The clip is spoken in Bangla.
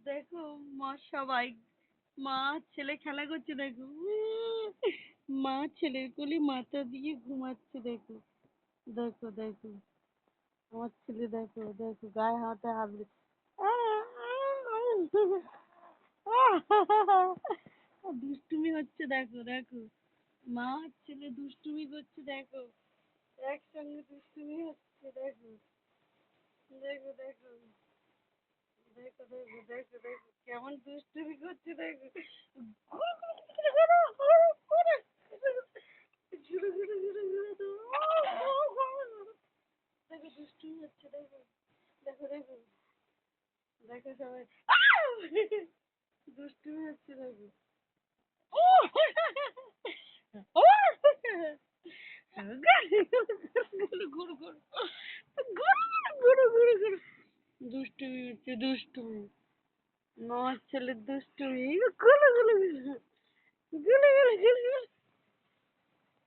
দেখো মা সবাই মা ছেলে খেলা করছে দেখো। মা ছেলের কোলে মাথা দিয়ে ঘুমাচ্ছে দেখো। দেখো দেখো আমার ছেলে দেখো দেখো গায়ে হাতে হাত দুষ্টুমি হচ্ছে দেখো দেখো মা আর ছেলে দুষ্টুমি করছে দেখো একসঙ্গে দুষ্টুমি হচ্ছে দেখো দেখো দেখো দেখো দেখো দেখো দেখো কেমন দুষ্টুমি করছে দেখো দেখো দুষ্টুমি হচ্ছে দেখো দেখো দেখো দেখো সবাই দুষ্টুমি হচ্ছে দেখো ঘুরু ঘুরু ঘুরু ঘুরু ঘুরু দুষ্টুমি হচ্ছে দুষ্টুমি আমার ছেলের দুষ্টুমি গুলু গুলু গুলু গুলু গুলু গুলু